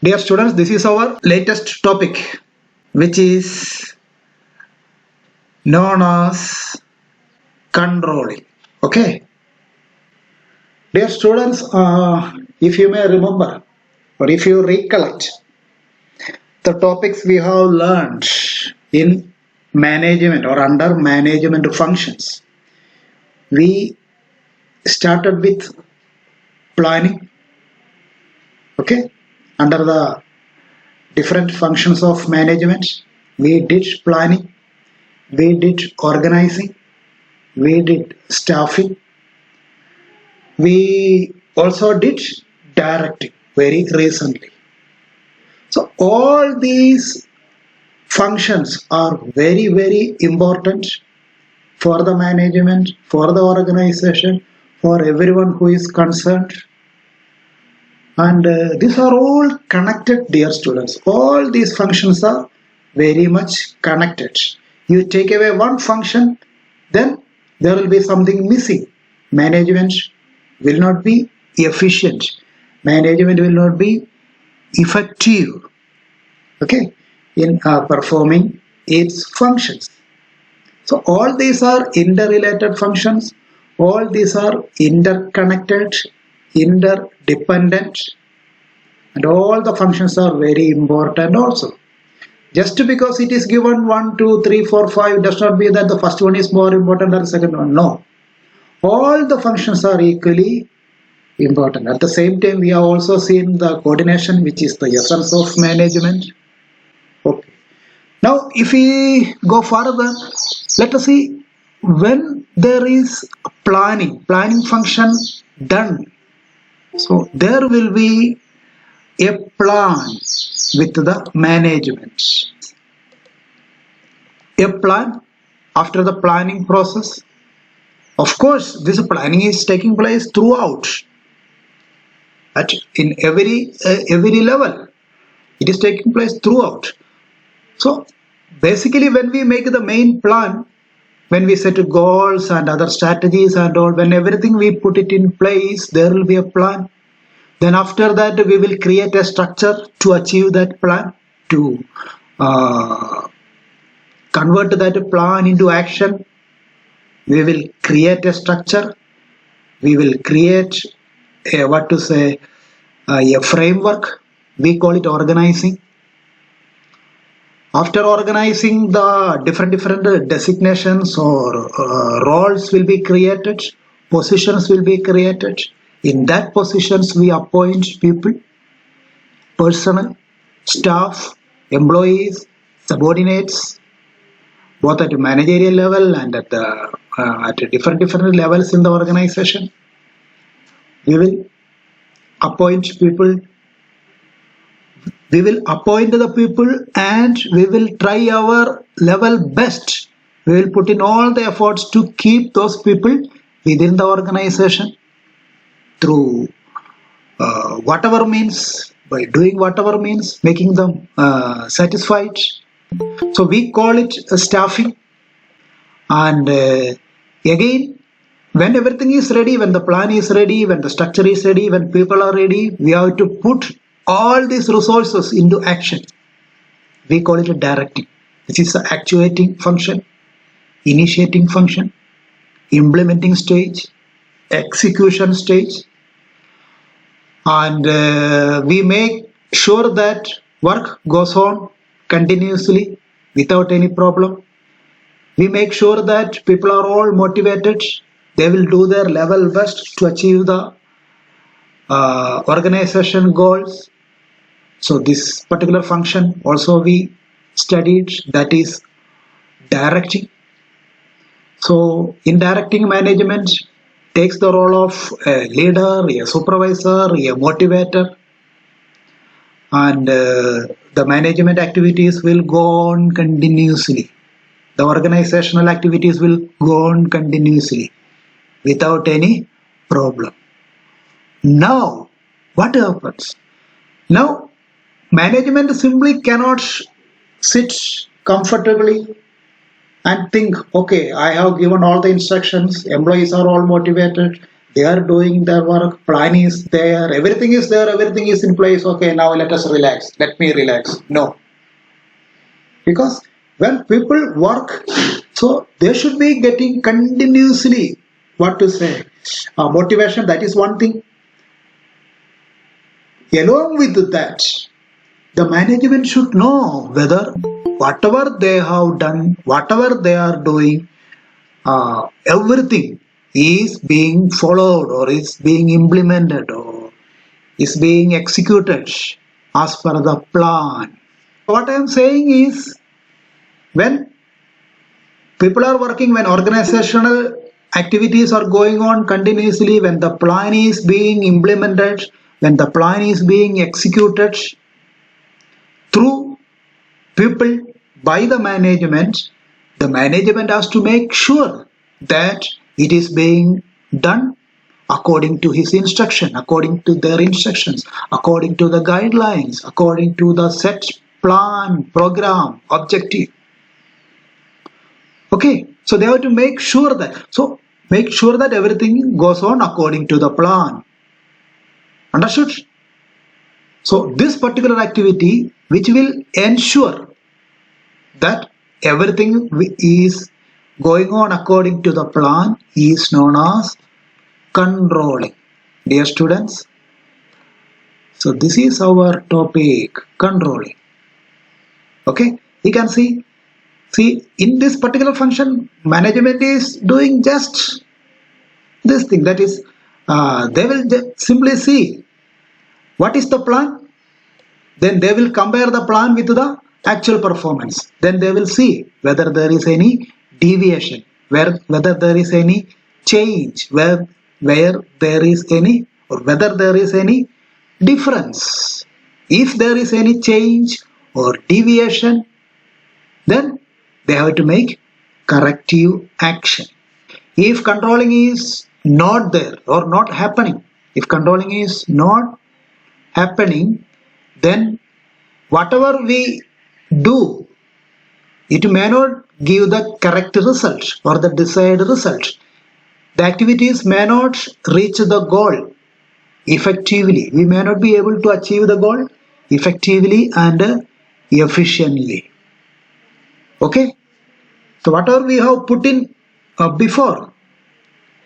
Dear students, this is our latest topic, which is known as controlling. Okay. Dear students, if you may remember or if you recollect the topics we have learned in management or under management functions, we started with planning. Okay. Under the different functions of management, we did planning, we did organizing, we did staffing, we also did directing very recently. So all these functions are very important for the management, for the organization, for everyone who is concerned. And these are all connected, dear students. All these functions are very much connected. You take away one function, then there will be something missing. Management will not be efficient. Management will not be effective, okay, in performing its functions. So all these are interrelated functions. All these are interconnected, interdependent, and all the functions are very important also. Just because it is given 1, 2, 3, 4, 5 does not mean that the first one is more important than the second one. No. All the functions are equally important. At the same time, we have also seen the coordination, which is the essence of management. Okay. Now, if we go further, let us see when there is planning function done. So there will be a plan with the management. A plan after the planning process. Of course, this planning is taking place throughout. In every level, it is taking place throughout. So basically, when we make the main plan, when we set goals and other strategies and all, when everything we put it in place, there will be a plan. Then after that, we will create a structure to achieve that plan, to convert that plan into action. We will create a structure. We will create a framework. We call it organizing. After organizing, the different designations or roles will be created, positions will be created. In that positions, we appoint people, personnel, staff, employees, subordinates, both at the managerial level and at different levels in the organization. We will appoint people. We will appoint the people and we will try our level best. We will put in all the efforts to keep those people within the organization through whatever means, by doing whatever means, making them satisfied. So we call it staffing. And again, when everything is ready, when the plan is ready, when the structure is ready, when people are ready, we have to put all these resources into action. We call it a directing, which is the actuating function, initiating function, implementing stage, execution stage. And we make sure that work goes on continuously without any problem. We make sure that people are all motivated. They will do their level best to achieve the organization goals. So this particular function also we studied, that is directing. So in directing, management takes the role of a leader, a supervisor, a motivator, and the management activities will go on continuously. The organizational activities will go on continuously without any problem. Now, what happens? Now, management simply cannot sit comfortably and think, okay, I have given all the instructions, employees are all motivated, They are doing their work, plan is there, everything is there, everything is in place. Okay, now let us relax. Let me relax. No. Because when people work, so they should be getting continuously, what to say, motivation. That is one thing. Along with that, the management should know whether whatever they have done, whatever they are doing, everything is being followed or is being implemented or is being executed as per the plan. What I am saying is, when people are working, when organizational activities are going on continuously, when the plan is being implemented, when the plan is being executed through people by the management has to make sure that it is being done according to his instruction, according to their instructions, according to the guidelines, according to the set plan, program, objective. Okay, so they have to make sure that, everything goes on according to the plan. Understood? So this particular activity which will ensure that everything is going on according to the plan is known as controlling. Dear students, so this is our topic, controlling. Okay, you can see in this particular function, management is doing just this thing. That is, they will simply see what is the plan, then they will compare the plan with the actual performance. Then they will see whether there is any deviation, whether there is any change, where there is any, or whether there is any difference. If there is any change or deviation, then they have to make corrective action. If controlling is not there or not happening, if controlling is not happening, then whatever we do, it may not give the correct result or the desired result. The activities may not reach the goal effectively. We may not be able to achieve the goal effectively and efficiently. Okay, so whatever we have put in before,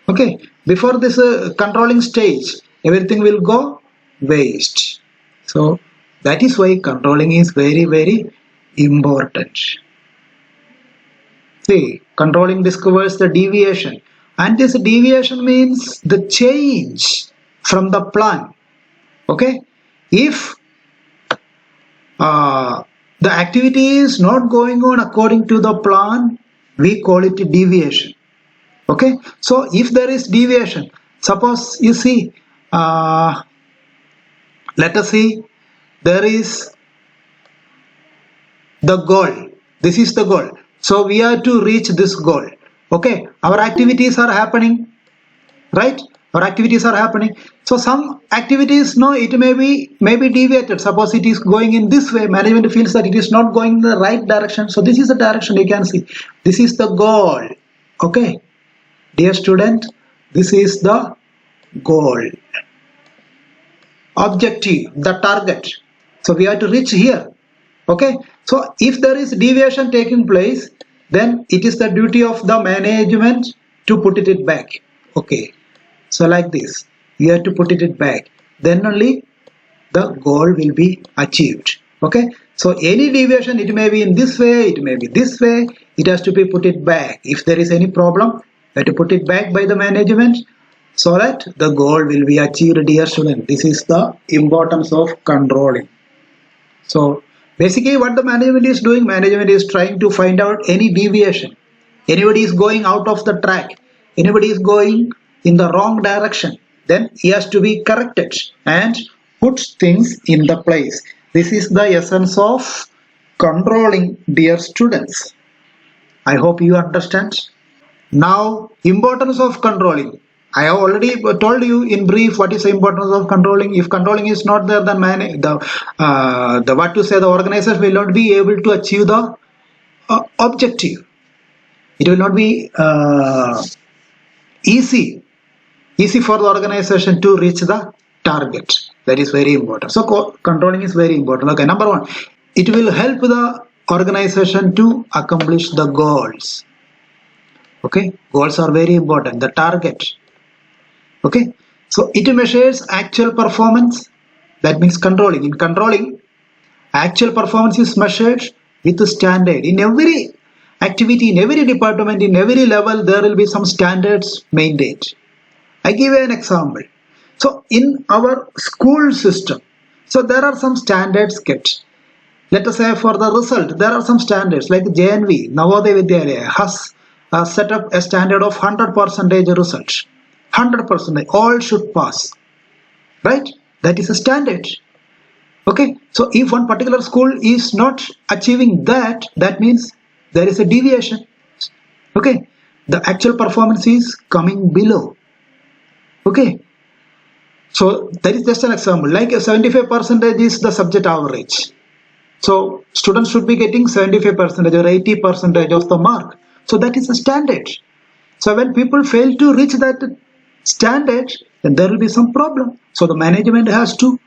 okay, before this controlling stage, everything will go waste. So that is why controlling is very, very important. See, controlling discovers the deviation, and this deviation means the change from the plan. Okay, if the activity is not going on according to the plan, we call it deviation. Okay, so if there is deviation, suppose you see, let us see, there is the goal. This is the goal. So we are to reach this goal. Okay, our activities are happening, right? Our activities are happening. So some activities, no, it may be deviated. Suppose it is going in this way, management feels that it is not going in the right direction. So this is the direction, you can see. This is the goal. Okay, dear student, this is the goal. Objective, the target. So we have to reach here. Okay, so if there is deviation taking place, then it is the duty of the management to put it back. Okay, so like this, you have to put it back, then only the goal will be achieved. Okay, so any deviation, it may be in this way, it may be this way, it has to be put it back. If there is any problem, you have to put it back by the management so that the goal will be achieved, dear student. This is the importance of controlling. So basically what the management is doing, management is trying to find out any deviation. Anybody is going out of the track, anybody is going in the wrong direction, then he has to be corrected and put things in the place. This is the essence of controlling, dear students. I hope you understand. Now, importance of controlling. I have already told you in brief what is the importance of controlling. If controlling is not there, then the organization will not be able to achieve the objective. It will not be easy. easy for the organization to reach the target. That is very important. So controlling is very important. Okay, number one, it will help the organization to accomplish the goals. Okay, goals are very important. The target. Okay, so it measures actual performance. That means controlling. In controlling, actual performance is measured with the standard. In every activity, in every department, in every level, there will be some standards maintained. I give you an example. So in our school system, so there are some standards kept. Let us say for the result, there are some standards like JNV, Navodaya Vidyalaya has set up a standard of 100% result. 100%, all should pass. Right? That is a standard. Okay, so if one particular school is not achieving that, that means there is a deviation. Okay, the actual performance is coming below. Okay, so that is just an example. Like 75% is the subject average. So students should be getting 75% or 80% of the mark. So that is a standard. So when people fail to reach that standard, then there will be some problem. So the management has to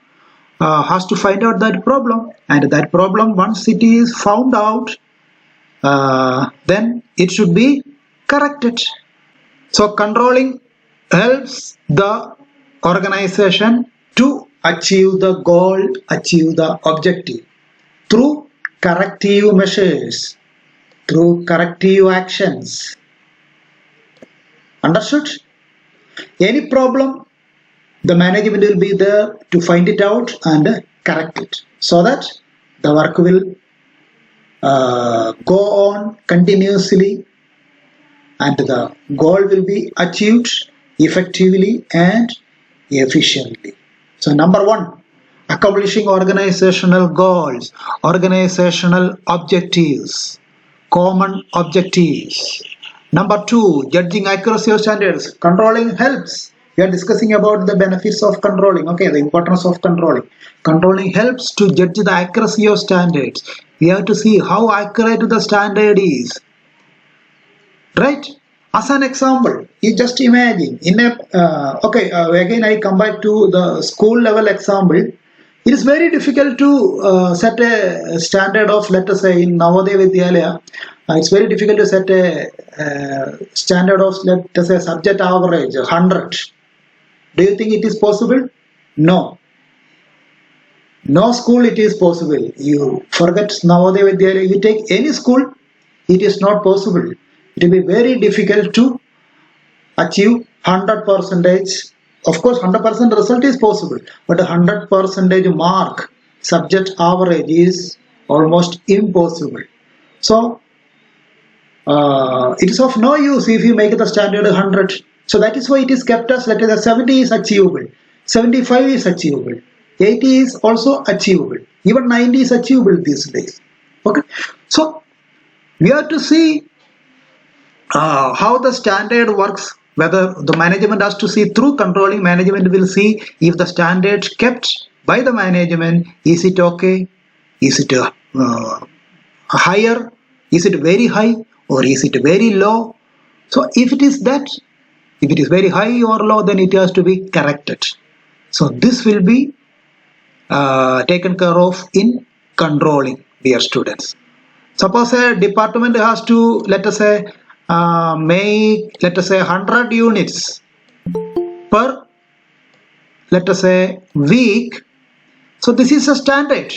find out that problem, and that problem, once it is found out, then it should be corrected. So controlling helps the organization to achieve the goal, achieve the objective through corrective measures, through corrective actions. Understood? Any problem, the management will be there to find it out and correct it, so that the work will go on continuously and the goal will be achieved effectively and efficiently. So number one, accomplishing organizational goals, organizational objectives, common objectives. Number two, judging accuracy of standards. Controlling helps. We are discussing about the benefits of controlling. Okay, the importance of controlling. Controlling helps to judge the accuracy of standards. We have to see how accurate the standard is. Right? As an example, you just imagine in a again I come back to the school level example. It is very difficult to set a standard of, let us say, in Navodaya Vidyalaya. It's very difficult to set a standard of, let us say, subject average 100. Do you think it is possible? No. No school it is possible. You forget Navodaya Vidyalaya. You take any school, it is not possible. It will be very difficult to achieve 100%. Of course, 100% result is possible, but 100% mark subject average is almost impossible. So it is of no use if you make the standard 100. So that is why it is kept as, let us say, 70 is achievable, 75 is achievable, 80 is also achievable, even 90 is achievable these days. Okay, so we have to see how the standard works. Whether the management has to see through controlling, management will see if the standards kept by the management, is it okay, is it higher, is it very high, or is it very low. So if it is that, if it is very high or low, then it has to be corrected. So this will be taken care of in controlling, dear students. Suppose a department has to, let us say, make, let us say, 100 units per, let us say, week. So this is a standard.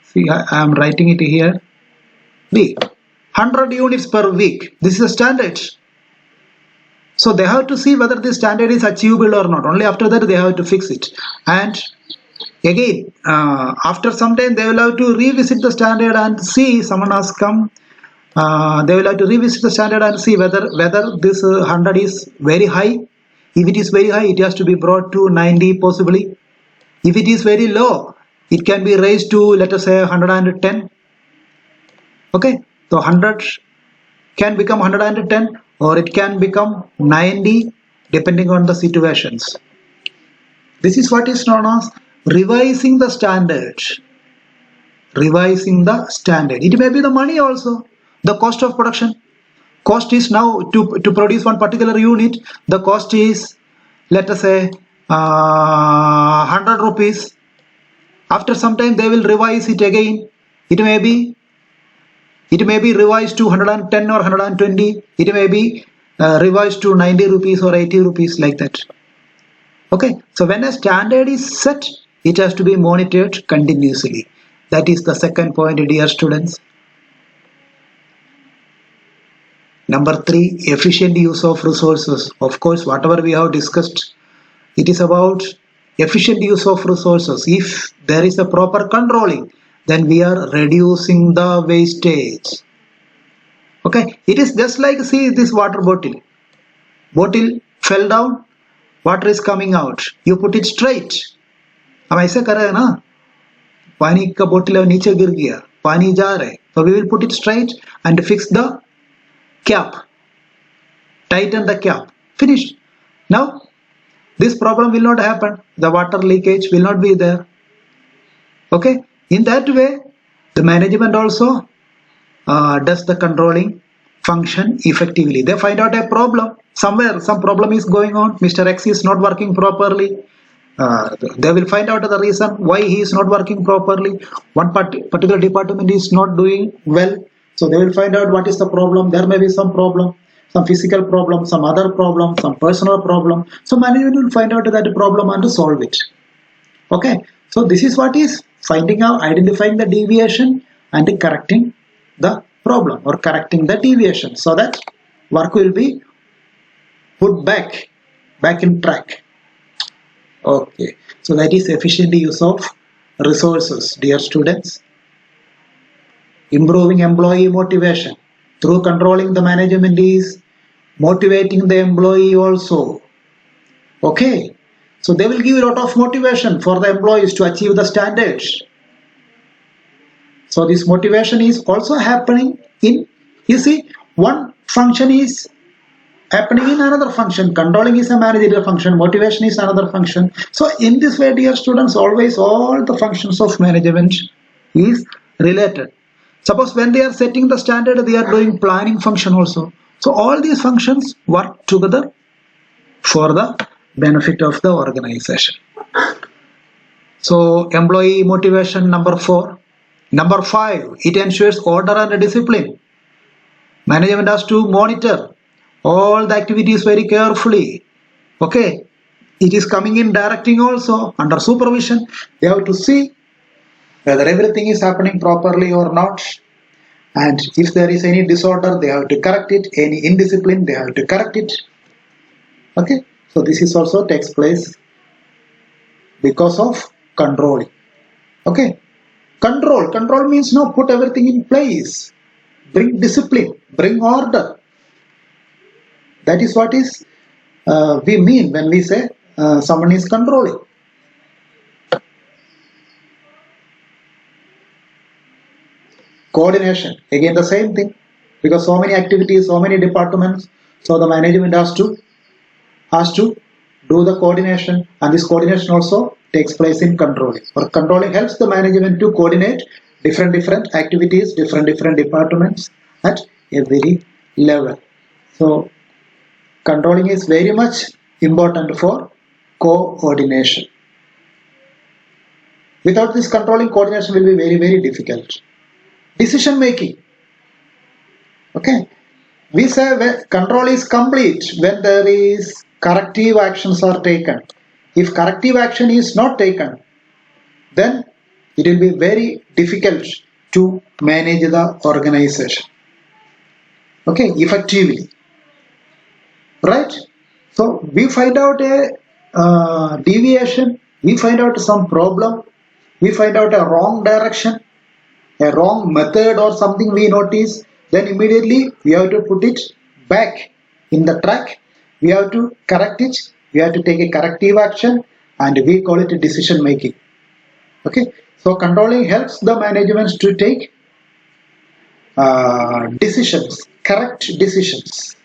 See, I am writing it here. Week, 100 units per week. This is a standard. So they have to see whether this standard is achievable or not. Only after that they have to fix it. And again, after some time they will have to revisit the standard and see, someone has come. They will have to revisit the standard and see whether this 100 is very high. If it is very high, it has to be brought to 90 possibly. If it is very low, it can be raised to, let us say, 110. Okay, so 100 can become 110 or it can become 90 depending on the situations. This is what is known as revising the standard. Revising the standard. It may be the money also. The cost of production. Cost is now to produce one particular unit, the cost is, let us say, 100 rupees. After some time they will revise it again. It may be revised to 110 or 120. It may be revised to 90 rupees or 80 rupees, like that. Okay, so when a standard is set, it has to be monitored continuously. That is the second point, dear students. Number 3, efficient use of resources. Of course, whatever we have discussed, it is about efficient use of resources. If there is a proper controlling, then we are reducing the wastage. Okay, it is just like, see this water bottle. Bottle fell down, water is coming out. You put it straight. हम ऐसे कर रहे हैं ना, पानी का बोतल नीचे गिर गया, पानी जा रहा है, so we will put it straight and fix the cap, tighten the cap, finished. Now this problem will not happen, the water leakage will not be there. Okay, in that way the management also does the controlling function effectively. They find out a problem somewhere, some problem is going on, Mr. X is not working properly. They will find out the reason why he is not working properly. One particular department is not doing well, so they will find out what is the problem. There may be some problem, some physical problem, some other problem, some personal problem. So management will find out that problem and solve it. Okay, so this is what is finding out, identifying the deviation and correcting the problem or correcting the deviation, so that work will be put back in track. Okay, so that is efficient use of resources, dear students. Improving employee motivation through controlling the management is motivating the employee also. Okay, so they will give a lot of motivation for the employees to achieve the standards. So this motivation is also happening in, you see, one function is happening in another function. Controlling is a managerial function, motivation is another function. So in this way, dear students, always all the functions of management is related. Suppose when they are setting the standard, they are doing planning function also. So all these functions work together for the benefit of the organization. So employee motivation, number 4. Number 5, it ensures order and discipline. Management has to monitor all the activities very carefully. Okay, it is coming in directing also under supervision. They have to see whether everything is happening properly or not, and if there is any disorder, they have to correct it. Any indiscipline, they have to correct it. Okay, so this is also takes place because of controlling. Okay, control means now put everything in place, bring discipline, bring order. That is what is we mean when we say someone is controlling. Coordination, again the same thing, because so many activities, so many departments, so the management has to do the coordination, and this coordination also takes place in controlling. Or controlling helps the management to coordinate different activities, different departments at every level. So controlling is very much important for coordination. Without this controlling, coordination will be very difficult. Decision making. Okay, we say control is complete when there is corrective actions are taken. If corrective action is not taken, then it will be very difficult to manage the organization. Okay, effectively. Right? So we find out a deviation, we find out some problem, we find out a wrong direction, a wrong method or something we notice, then immediately we have to put it back in the track, we have to correct it, we have to take a corrective action, and we call it a decision making. Okay, so controlling helps the management to take decisions, correct decisions.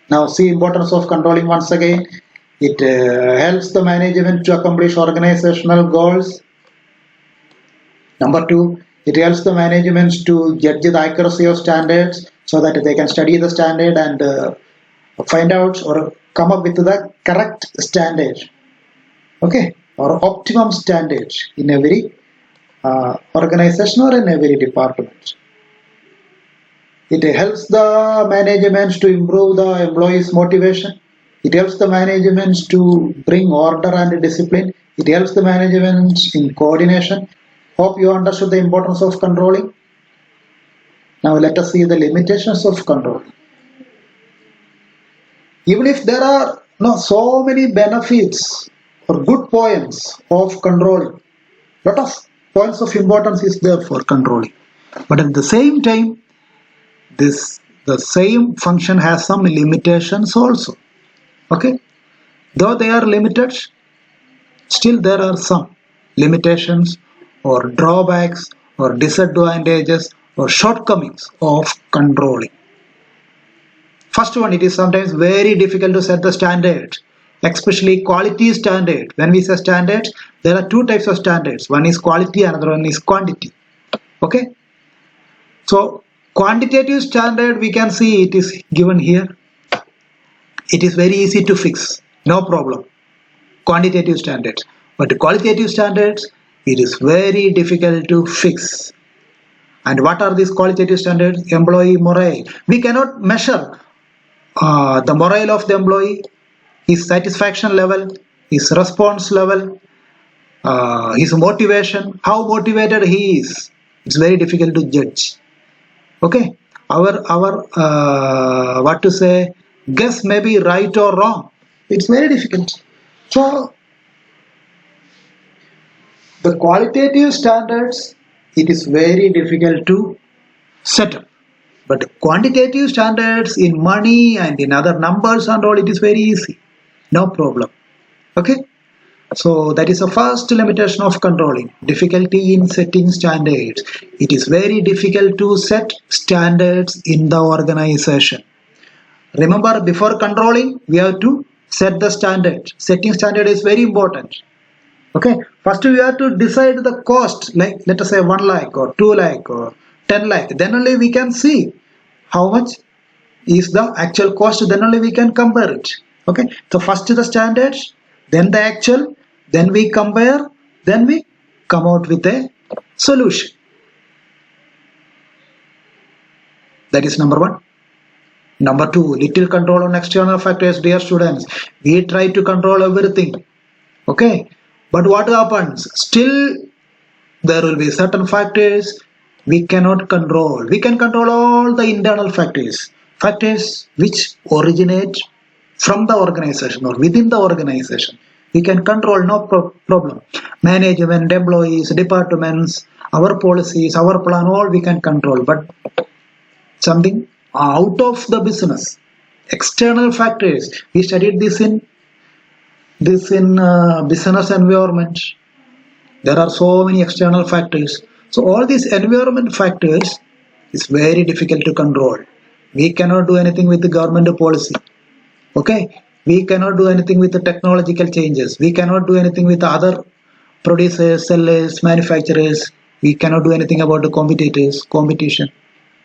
Now see importance of controlling once again. It helps the management to accomplish organizational goals. Number 2, It helps the management to judge the accuracy of standards so that they can study the standard and find out or come up with the correct standard, okay, or optimum standard in every organization or in every department. It helps the management to improve the employees' motivation. It helps the management to bring order and discipline. It helps the management in coordination. Hope you understood the importance of controlling. Now let us see the limitations of controlling. Even if there are so many benefits or good points of controlling, lot of points of importance is there for controlling. But at the same time, the same function has some limitations also. Okay, though they are limited, still there are some limitations or drawbacks or disadvantages or shortcomings of controlling. First one, it is sometimes very difficult to set the standard, especially quality standard. When we say standards, there are two types of standards. One is quality, another one is quantity. Okay, so quantitative standard, we can see it is given here. It is very easy to fix, no problem. Quantitative standards, but qualitative standards, it is very difficult to fix. And what are these qualitative standards? Employee morale. We cannot measure the morale of the employee, his satisfaction level, his response level, his motivation, how motivated he is. It's very difficult to judge. Okay, our what to say, guess may be right or wrong. It's very difficult. So the qualitative standards, it is very difficult to set up. But quantitative standards in money and in other numbers and all, it is very easy. No problem. Okay. So that is the first limitation of controlling. Difficulty in setting standards. It is very difficult to set standards in the organization. Remember, before controlling, we have to set the standard. Setting standard is very important. Okay. First we have to decide the cost, like let us say 1 lakh or 2 lakh or 10 lakh. Then only we can see how much is the actual cost. Then only we can compare it. Okay. So first the standards, then the actual, then we compare, then we come out with a solution. That is number 1. Number 2, little control on external factors. Dear students, we try to control everything. Okay. But what happens? Still there will be certain factors we cannot control. We can control all the internal factors. Factors which originate from the organization or within the organization. We can control, no problem. Management, employees, departments, our policies, our plan, all we can control. But something out of the business, external factors, we studied this in business environment. There are so many external factors. So all these environment factors is very difficult to control. We cannot do anything with the government policy. Okay. We cannot do anything with the technological changes. We cannot do anything with the other producers, sellers, manufacturers. We cannot do anything about the competitors, competition.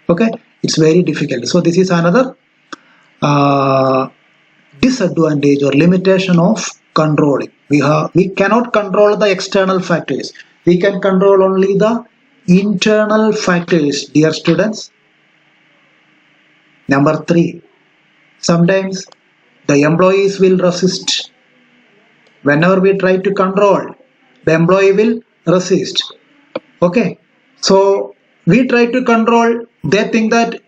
Okay, it's very difficult. So this is another disadvantage or limitation of controlling. We cannot control the external factors. We can control only the internal factors, dear students. Number 3, sometimes the employees will resist. Whenever we try to control, the employee will resist. Okay, so we try to control, they think that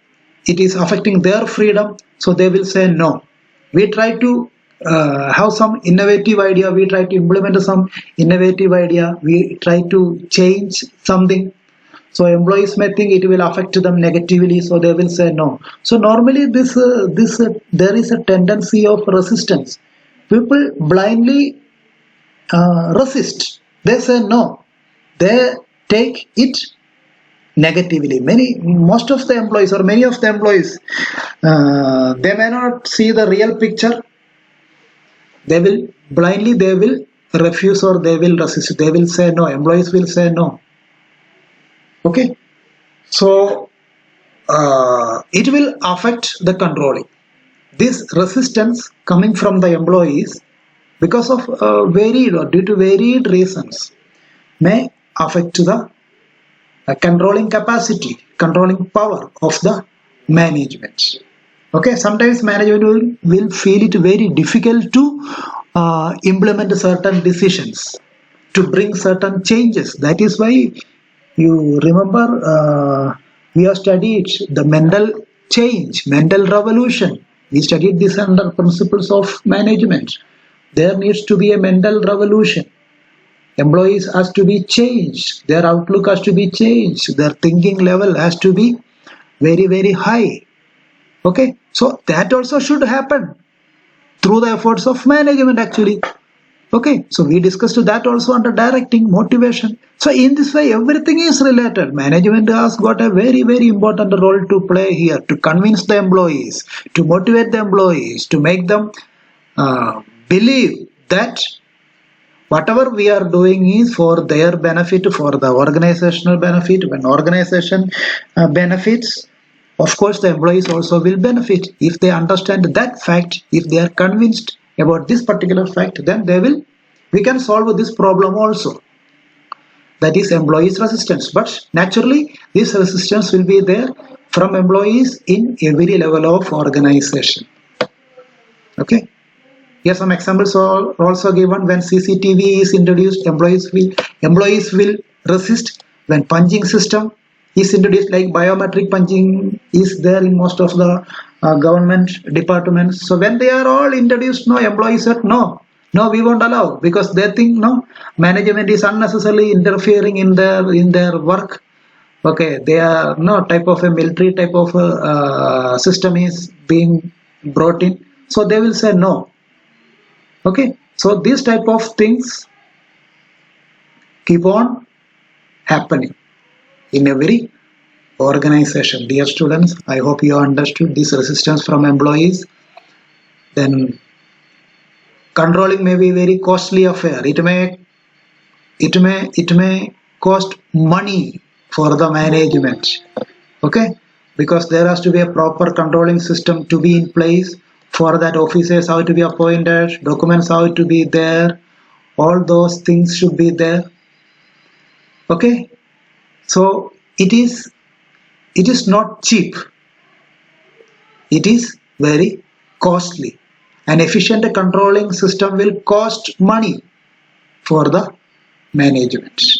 it is affecting their freedom, so they will say no. We try to have some innovative idea, we try to implement some innovative idea, we try to change something, so employees may think it will affect them negatively, so they will say no. So normally there is a tendency of resistance. People blindly resist. They say no. They take it negatively. Most of the employees or many of the employees, they may not see the real picture. They will refuse or they will resist. They will say no. Employees will say no. Okay, so it will affect the controlling. This resistance coming from the employees because of varied or due to varied reasons may affect the controlling capacity, controlling power of the management. Okay, sometimes management will feel it very difficult to implement certain decisions, to bring certain changes. That is why you remember we have studied the mental change, mental revolution. We studied this under principles of management. There needs to be a mental revolution. Employees has to be changed, their outlook has to be changed, their thinking level has to be very very high. Okay, so that also should happen through the efforts of management actually. Okay, so we discussed that also under directing motivation. So in this way everything is related. Management has got a very very important role to play here, to convince the employees, to motivate the employees, to make them believe that whatever we are doing is for their benefit, for the organizational benefit. When organization benefits, of course the employees also will benefit. If they understand that fact, if they are convinced about this particular fact, then we can solve this problem also. That is employees resistance, but naturally this resistance will be there from employees in every level of organization. Okay. Here some examples are also given. When CCTV is introduced, employees will resist. When punching system is introduced, like biometric punching is there in most of the government departments. So when they are all introduced, no, employees said no, we won't allow, because they think no, management is unnecessarily interfering in their work. Okay, they are no type of a military type of system is being brought in, so they will say no. Okay, so these type of things keep on happening in every organization. Dear students, I hope you understood this resistance from employees. Then controlling may be very costly affair. It may cost money for the management. Okay, because there has to be a proper controlling system to be in place. For that, officers have to be appointed, documents have to be there, all those things should be there. Okay, so it is not cheap, it is very costly. An efficient controlling system will cost money for the management.